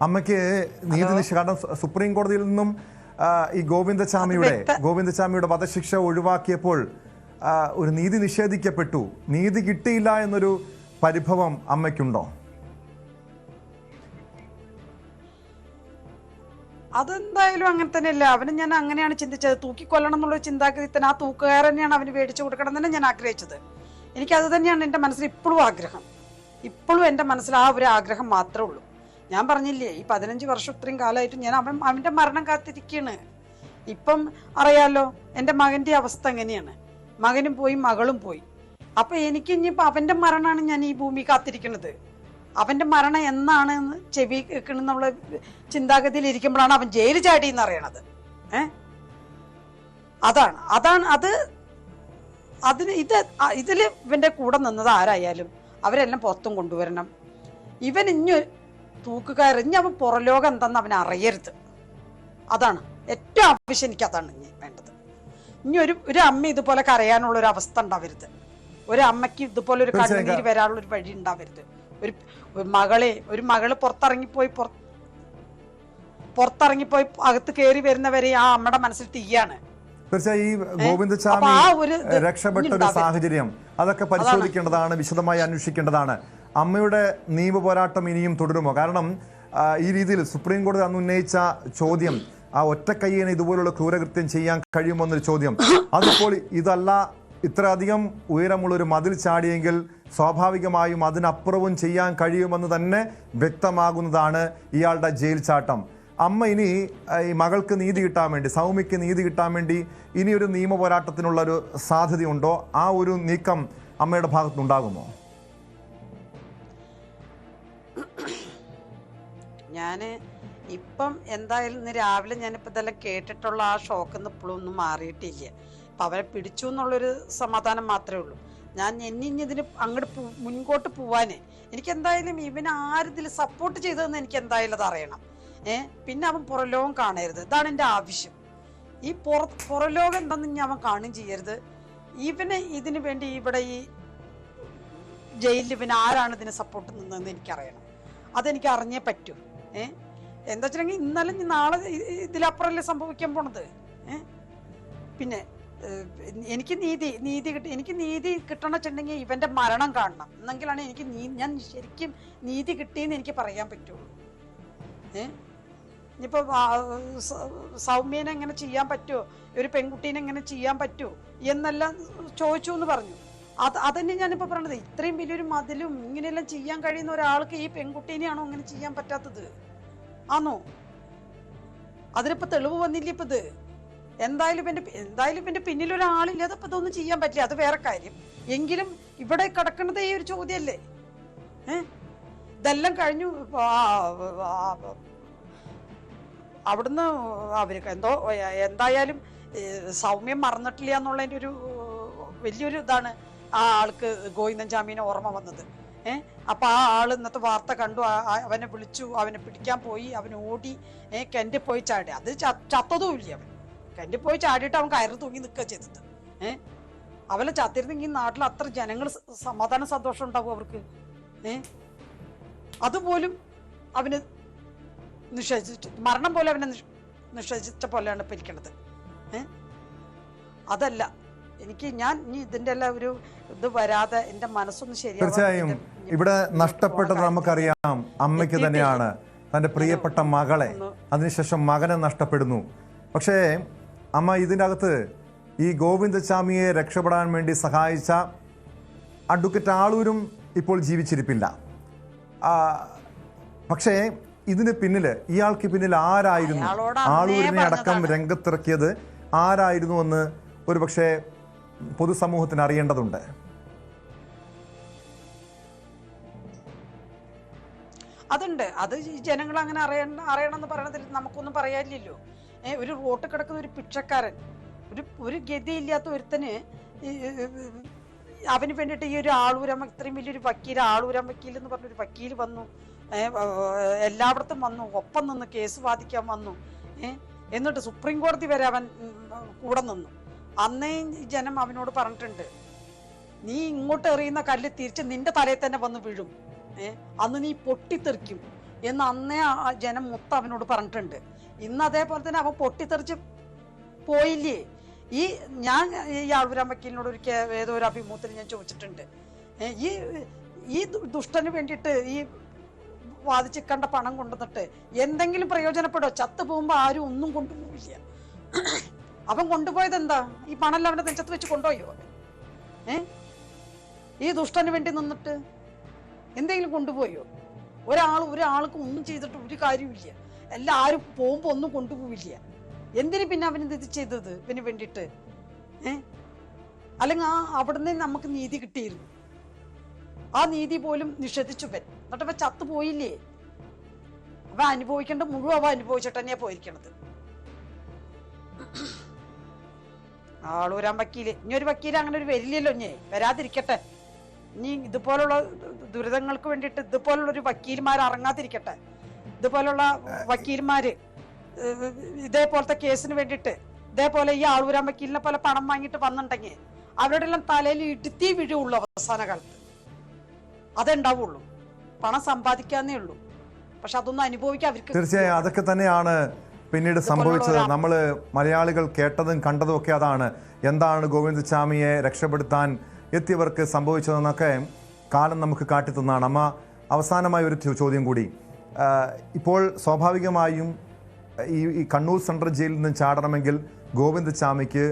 അമ്മയ്ക്ക് നീതി കാരണം സുപ്രീം കോടതിയിൽ നിന്നും ഈ ഗോവിന്ദചാമിയുടെ വധശിക്ഷ ഒഴിവാക്കിയപ്പോൾ ഒരു നീതി നിഷേധിക്കപ്പെട്ടു, നീതി കിട്ടിയില്ല എന്നൊരു പരിഭവം അമ്മയ്ക്കുണ്ടോ? അതെന്തായാലും അങ്ങനെ തന്നെയല്ല. അവന് ഞാൻ അങ്ങനെയാണ് ചിന്തിച്ചത്. തൂക്കിക്കൊല്ലണം എന്നുള്ള ചിന്താഗതി തന്നെ ആ തൂക്കുകാരൻ തന്നെയാണ് അവന് മേടിച്ചു കൊടുക്കണം തന്നെ ഞാൻ ആഗ്രഹിച്ചത്. എനിക്കത് തന്നെയാണ് എൻ്റെ മനസ്സിൽ ഇപ്പോഴും ആഗ്രഹം. ഇപ്പോഴും എൻ്റെ മനസ്സിൽ ആ ഒരു ആഗ്രഹം മാത്രമേ ഉള്ളൂ. ഞാൻ പറഞ്ഞില്ലേ, ഈ 15 വർഷം ഇത്രയും കാലമായിട്ട് ഞാൻ അവൻ്റെ മരണം കാത്തിരിക്കുകയാണ്. ഇപ്പം അറിയാലോ എൻ്റെ മകൻ്റെ അവസ്ഥ എങ്ങനെയാണ്. മകനും പോയി മകളും പോയി. അപ്പം എനിക്ക് ഇനിയിപ്പോൾ അവൻ്റെ മരണമാണ് ഞാൻ ഈ ഭൂമി കാത്തിരിക്കുന്നത്. അവൻ്റെ മരണം എന്നാണ് ചെവി കേൾക്കണമെന്നുള്ള ചിന്താഗതിയിൽ ഇരിക്കുമ്പോഴാണ് അവൻ ജയിൽ ചാടി എന്ന് അറിയണത്. ഇതിൽ ഇവൻ്റെ കൂടെ നിന്നത് ആരായാലും അവരെല്ലാം പുറത്തും കൊണ്ടുവരണം. ഇവൻ ഇനി തൂക്കുകാർ ഇനി അവൻ പുറലോകം എന്താന്ന് അവൻ അറിയരുത്. അതാണ് ഏറ്റവും ആവശ്യം. എനിക്ക് അതാണ് ഇനി വേണ്ടത്. ഇനി ഒരു അമ്മ ഇതുപോലെ കരയാനുള്ള ഒരു അവസ്ഥ ഉണ്ടാവരുത്. ഒരു അമ്മയ്ക്ക് ഇതുപോലെ ഒരു കണ്ണുനീര് വരാനുള്ള ഒരു വഴി ഉണ്ടാവരുത്. ഒരു മകള് പുറത്തിറങ്ങിപ്പോയി അകത്ത് കയറി വരുന്നവരെ ആ അമ്മയുടെ മനസ്സിൽ തീയാണ്. തീർച്ചയായും ഈ ഗോവിന്ദചാമി രക്ഷപ്പെട്ട ഒരു സാഹചര്യം അതൊക്കെ പരിശോധിക്കേണ്ടതാണ്, വിശദമായി അന്വേഷിക്കേണ്ടതാണ്. അമ്മയുടെ നിയമ പോരാട്ടം ഇനിയും തുടരുമോ? കാരണം ഈ രീതിയിൽ സുപ്രീം കോടതി അന്ന് ഉന്നയിച്ച ചോദ്യം, ആ ഒറ്റക്കയ്യനെ ഇതുപോലുള്ള ക്രൂരകൃത്യം ചെയ്യാൻ കഴിയുമെന്നൊരു ചോദ്യം, അതിപ്പോൾ ഇതല്ല ഇത്രയധികം ഉയരമുള്ളൊരു മതിൽ ചാടിയെങ്കിൽ സ്വാഭാവികമായും അതിനപ്പുറവും ചെയ്യാൻ കഴിയുമെന്ന് തന്നെ വ്യക്തമാകുന്നതാണ് ഇയാളുടെ ജയിൽ ചാട്ടം. അമ്മ ഇനി ഈ മകൾക്ക് നീതി കിട്ടാൻ വേണ്ടി, സൗമ്യയ്ക്ക് നീതി കിട്ടാൻ വേണ്ടി ഇനി ഒരു നിയമ പോരാട്ടത്തിനുള്ളൊരു സാധ്യതയുണ്ടോ? ആ ഒരു നീക്കം അമ്മയുടെ ഭാഗത്തുനിന്നുണ്ടാകുമോ? ഞാൻ ഇപ്പം എന്തായാലും ഇന്ന് രാവിലെ ഞാനിപ്പോൾ ഇതെല്ലാം കേട്ടിട്ടുള്ള ആ ഷോക്കിൽ ഇപ്പോഴും ഒന്നും മാറിയിട്ടില്ല. അപ്പം അവരെ പിടിച്ചു എന്നുള്ളൊരു സമാധാനം മാത്രമേ ഉള്ളൂ. ഞാൻ ഇതിന് അങ്ങോട്ട് മുൻപോട്ട് പോവാനേ എനിക്ക് എന്തായാലും ഇവന് ആരിതിൽ സപ്പോർട്ട് ചെയ്തതെന്ന് എനിക്ക് എന്തായാലും അത് അറിയണം. പിന്നെ അവൻ പുറലോകം കാണരുത്. ഇതാണ് എൻ്റെ ആവശ്യം. ഈ പുറലോകം എന്താണെന്ന് ഇനി അവൻ കാണുകയും ചെയ്യരുത്. ഇവന് ഇതിനു വേണ്ടി ഇവിടെ ഈ ജയിലിൽ ഇവന് ആരാണ് ഇതിന് സപ്പോർട്ട് നിന്നതെന്ന് എനിക്കറിയണം. അതെനിക്ക് അറിഞ്ഞേ പറ്റൂ. എന്താ വെച്ചിട്ടുണ്ടെങ്കിൽ ഇന്നലെ നാളെ ഇതിലപ്പുറമല്ലേ സംഭവിക്കാൻ പോണത്. പിന്നെ എനിക്ക് നീതി കിട്ടണം വെച്ചിട്ടുണ്ടെങ്കിൽ ഇവന്റെ മരണം കാണണം. എന്നെങ്കിലാണ് ഞാൻ ശരിക്കും നീതി കിട്ടിയെന്ന് എനിക്ക് പറയാൻ പറ്റുള്ളൂ. ഇനിയിപ്പോ സൗമ്യനെ എങ്ങനെ ചെയ്യാൻ പറ്റുമോ, ഒരു പെൺകുട്ടീനെ എങ്ങനെ ചെയ്യാൻ പറ്റുമോ എന്നെല്ലാം ചോദിച്ചു എന്ന് പറഞ്ഞു. അതന്നെ ഞാനിപ്പോ പറയണത്. ഇത്രയും വലിയൊരു മതിലും ഇങ്ങനെയെല്ലാം ചെയ്യാൻ കഴിയുന്ന ഒരാൾക്ക് ഈ പെൺകുട്ടീനെയാണോ അങ്ങനെ ചെയ്യാൻ പറ്റാത്തത്? ആണോ? അതിനിപ്പോ തെളിവ് വന്നില്ല. ഇപ്പൊ ഇത് എന്തായാലും ഇവന്റെ പിന്നിലൊരാളില്ലാതെ ഇപ്പൊ ഇതൊന്നും ചെയ്യാൻ പറ്റില്ല. അത് വേറെ കാര്യം. എങ്കിലും ഇവിടെ കിടക്കുന്നത് ഈ ഒരു ചോദ്യമല്ലേ. ഇതെല്ലാം കഴിഞ്ഞു. അവിടുന്ന് അവർക്ക് എന്തായാലും സൗമ്യം മറന്നിട്ടില്ല എന്നുള്ളതിൻ്റെ ഒരു വലിയൊരു ഇതാണ് ആ ആൾക്ക് ഗോവിന്ദചാമിനെ ഓർമ്മ വന്നത്. അപ്പൊ ആ ആള് ഇന്നത്തെ വാർത്ത കണ്ടു, അവനെ വിളിച്ചു, അവനെ പിടിക്കാൻ പോയി, അവൻ ഓടി, കെന്റ് പോയി ചാടി. അത് ചത്തതുമില്ല. അവൻ കെന്റ് പോയി ചാടിയിട്ട് അവൻ കയറി തൂങ്ങി നിൽക്കുക ചെയ്തത്. അവനെ ചത്തിരുന്നെങ്കിൽ നാട്ടിൽ അത്ര ജനങ്ങൾ സമാധാന സന്തോഷം ഉണ്ടാവും അവർക്ക്. അതുപോലും അവന് നിഷേധിച്ചിട്ട് മരണം പോലെ അവനെ നിഷേധിച്ച പോലെയാണ് ഇപ്പൊ ഇരിക്കണത്. അതല്ല ഞാൻ ഇനി ഇതിന്റെ എല്ലാം ഒരു ഇത് വരാതെ എന്റെ മനസ്സൊന്ന് ശരിയാവും. തീർച്ചയായും ഇവിടെ നഷ്ടപ്പെട്ടത് നമുക്കറിയാം അമ്മയ്ക്ക് തന്നെയാണ്, തൻ്റെ പ്രിയപ്പെട്ട മകളെ. അതിനുശേഷം മകനെ നഷ്ടപ്പെടുന്നു. പക്ഷേ അമ്മ ഇതിൻ്റെ അകത്ത് ഈ ഗോവിന്ദചാമിയെ രക്ഷപ്പെടാൻ വേണ്ടി സഹായിച്ച അഡ്വക്കേറ്റ് ആളൂരും ഇപ്പോൾ ജീവിച്ചിരിപ്പില്ല. പക്ഷേ ഇതിന് പിന്നിൽ, ഇയാൾക്ക് പിന്നിൽ ആരായിരുന്നു, ആളൂരിനെ അടക്കം രംഗത്തിറക്കിയത് ആരായിരുന്നു എന്ന് ഒരു പക്ഷേ പൊതുസമൂഹത്തിന് അറിയേണ്ടതുണ്ട്. അതുണ്ട്. അത് ജനങ്ങൾ അങ്ങനെ അറിയണമെന്ന് പറയണതിൽ നമുക്കൊന്നും പറയാനില്ലല്ലോ. ഒരു റോട്ട് കിടക്കുന്ന ഒരു പിച്ചക്കാരൻ, ഒരു ഗതിയില്ലാത്ത ഒരുത്തന് അവന് വേണ്ടിയിട്ട് ഈ ഒരു ആളൂരാൻ, ഇത്രയും വലിയൊരു വക്കീൽ, ആളൂരാൻ വക്കീൽ എന്ന് പറഞ്ഞൊരു വക്കീൽ വന്നു, എല്ലായിടത്തും വന്നു, ഒപ്പം നിന്ന് കേസ് വാദിക്കാൻ വന്നു. എന്നിട്ട് സുപ്രീം കോടതി വരെ അവൻ കൂടെ നിന്നു. അന്നേ ജനം അവനോട് പറഞ്ഞിട്ടുണ്ട്, നീ ഇങ്ങോട്ട് എറിയുന്ന കല്ല് തിരിച്ച് നിന്റെ തലയിൽ തന്നെ വന്ന് വീഴും. അന്ന് നീ പൊട്ടിത്തെറിക്കും എന്ന് അന്നേ ആ ജനം മൊത്തം അവനോട് പറഞ്ഞിട്ടുണ്ട്. ഇന്ന് അതേപോലെ തന്നെ അവൻ പൊട്ടിത്തെറിച്ച് പോയില്ലേ. ഞാൻ ഈ ആൾവരാൻ വക്കീലിനോട് ഏതോ ഒരു അഭിമുഖത്തിൽ ഞാൻ ചോദിച്ചിട്ടുണ്ട്, ഈ ദുഷ്ടന് വേണ്ടിയിട്ട് ഈ വാദിച്ച് കണ്ട പണം കൊണ്ടുവന്നിട്ട് എന്തെങ്കിലും പ്രയോജനപ്പെടോ? ചത്തു പോകുമ്പോ ആരും ഒന്നും കൊണ്ടുപോവില്ല. അവൻ കൊണ്ടുപോയത് എന്താ? ഈ പണമെല്ലാം അവന്റെ നെഞ്ചത്ത് വെച്ച് കൊണ്ടുപോയോ അവൻ? ഈ ദുഷ്ടന് വേണ്ടി നിന്നിട്ട് എന്തെങ്കിലും കൊണ്ടുപോയോ? ഒരാൾക്ക് ഒന്നും ചെയ്തിട്ട് ഒരു കാര്യമില്ല. എല്ലാരും പോകുമ്പോ ഒന്നും കൊണ്ടുപോവില്ല. എന്തിനു പിന്നെ അവൻ ഇത് ചെയ്തത്? ഇവന് വേണ്ടിയിട്ട് അല്ലെങ്കിൽ അവിടുന്ന് നമുക്ക് നീതി കിട്ടിയിരുന്നു. ആ നീതി പോലും നിഷേധിച്ചു ഇവൻ. എന്നിട്ട് ഇവ ചത്തുപോയില്ലേ? അവ അനുഭവിക്കേണ്ട മുഴുവൻ അവ അനുഭവിച്ചിട്ട് തന്നെയാ പോയിരിക്കണത്. ആളൂരാൻ വക്കീല്, ഇനി ഒരു വക്കീല് അങ്ങനെ ഒരു വരില്ലല്ലോ, ഇനി വരാതിരിക്കട്ടെ. ഇനി ഇതുപോലുള്ള ദുരിതങ്ങൾക്ക് വേണ്ടിയിട്ട് ഇതുപോലുള്ള ഒരു വക്കീൽമാർ ഇറങ്ങാതിരിക്കട്ടെ. ഇതുപോലുള്ള വക്കീൽമാര് ഇതേപോലത്തെ കേസിന് വേണ്ടിയിട്ട് ഇതേപോലെ ഈ ആളൂരാൻ വക്കീലിനെ പോലെ പണം വാങ്ങിയിട്ട് വന്നിട്ടുണ്ടെങ്കിൽ അവരുടെ എല്ലാം തലയിൽ ഇടുത്തി വീഴുള്ളൂ അവസാന കാലത്ത്. അതുണ്ടാവുള്ളൂ. പണം സമ്പാദിക്കാന്നേ ഉള്ളൂ, പക്ഷെ അതൊന്നും അനുഭവിക്കാൻ അവർക്ക്. തീർച്ചയായും അതൊക്കെ തന്നെയാണ് പിന്നീട് സംഭവിച്ചത്. നമ്മൾ മലയാളികൾ കേട്ടതും കണ്ടതും ഒക്കെ അതാണ്. എന്താണ് ഗോവിന്ദച്ചാമിയെ രക്ഷപ്പെടുത്താൻ എത്തിയവർക്ക് സംഭവിച്ചതെന്നൊക്കെ കാലം നമുക്ക് കാട്ടിത്തന്നാണ്. അമ്മ, അവസാനമായ ഒരു ചോദ്യം കൂടി. ഇപ്പോൾ സ്വാഭാവികമായും ഈ കണ്ണൂർ സെൻട്രൽ ജയിലിൽ നിന്ന് ചാടണമെങ്കിൽ ഗോവിന്ദച്ചാമിക്ക്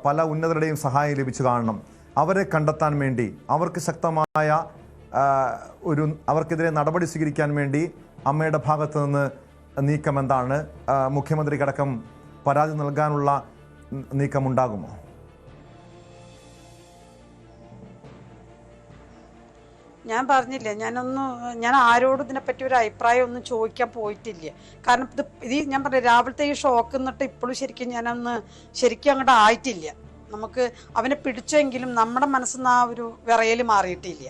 പല ഉന്നതരുടെയും സഹായം ലഭിച്ചു കാണണം. അവരെ കണ്ടെത്താൻ വേണ്ടി അവർക്ക് ശക്തമായ അവർക്കെതിരെ നടപടി സ്വീകരിക്കാൻ വേണ്ടി അമ്മയുടെ ഭാഗത്ത് നിന്ന് നീക്കം എന്താണ്? മുഖ്യമന്ത്രിക്കടക്കം പരാതി നൽകാനുള്ള നീക്കമുണ്ടാകുമോ? ഞാൻ പറഞ്ഞില്ലേ, ഞാൻ ആരോടും ഇതിനെപ്പറ്റി ഒരു അഭിപ്രായം ഒന്നും ചോദിക്കാൻ പോയിട്ടില്ല. കാരണം ഞാൻ പറഞ്ഞ രാവിലത്തെ ഈ ഷോക്ക് എന്നിട്ട് ഇപ്പോഴും ശരിക്കും ശരിക്കും അങ്ങോട്ട് ആയിട്ടില്ല. നമുക്ക് അവനെ പിടിച്ചെങ്കിലും നമ്മുടെ മനസ്സിൽ നിന്ന് ആ ഒരു വിറയൽ മാറിയിട്ടില്ല.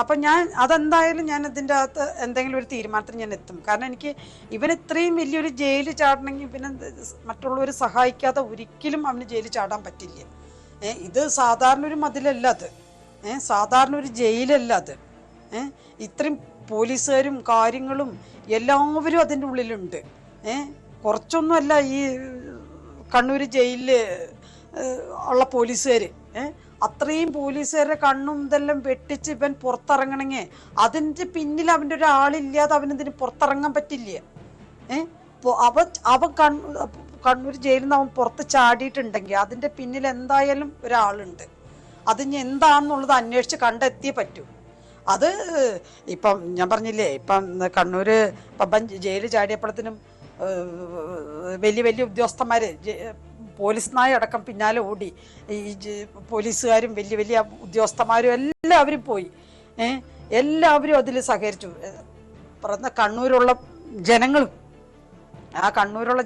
അപ്പം അതെന്തായാലും ഞാൻ ഇതിൻ്റെ അകത്ത് എന്തെങ്കിലും ഒരു തീരുമാനത്തിന് ഞാൻ എത്തും. കാരണം എനിക്ക് ഇത്രയും വലിയൊരു ജയിലിൽ ചാടണമെങ്കിൽ പിന്നെ മറ്റുള്ളവർ സഹായിക്കാതെ ഒരിക്കലും അവന് ജയിലിൽ ചാടാൻ പറ്റില്ല. ഇത് സാധാരണ ഒരു മതിലല്ല അത്, സാധാരണ ഒരു ജയിലല്ല അത്. ഇത്രയും പോലീസുകാരും കാര്യങ്ങളും എല്ലാവരും അതിൻ്റെ ഉള്ളിലുണ്ട്. കുറച്ചൊന്നുമല്ല ഈ കണ്ണൂർ ജയിലിൽ ഉള്ള പോലീസുകാർ. അത്രയും പോലീസുകാരുടെ കണ്ണും ഇതെല്ലാം വെട്ടിച്ച് ഇവൻ പുറത്തിറങ്ങണമെങ്കിൽ അതിൻ്റെ പിന്നിൽ അവൻ്റെ ഒരാളില്ലാതെ അവനെന്തിന് പുറത്തിറങ്ങാൻ പറ്റില്ല. അവൻ കണ്ണൂർ ജയിലിൽ നിന്ന് അവൻ പുറത്ത് ചാടിയിട്ടുണ്ടെങ്കിൽ അതിൻ്റെ പിന്നിൽ എന്തായാലും ഒരാളുണ്ട്. അതിന് എന്താണെന്നുള്ളത് അന്വേഷിച്ച് കണ്ടെത്തിയേ പറ്റൂ. അത് ഇപ്പം ഞാൻ പറഞ്ഞില്ലേ, ഇപ്പം കണ്ണൂര് ഇപ്പം ജയിലിൽ ചാടിയപ്പോഴത്തേനും വലിയ വലിയ ഉദ്യോഗസ്ഥന്മാർ പോലീസ് നായ അടക്കം പിന്നാലെ ഓടി. ഈ പോലീസുകാരും വലിയ വലിയ ഉദ്യോഗസ്ഥന്മാരും എല്ലാവരും പോയി. എല്ലാവരും അതിൽ സഹകരിച്ചു. കണ്ണൂരുള്ള ജനങ്ങളും ആ കണ്ണൂരുള്ള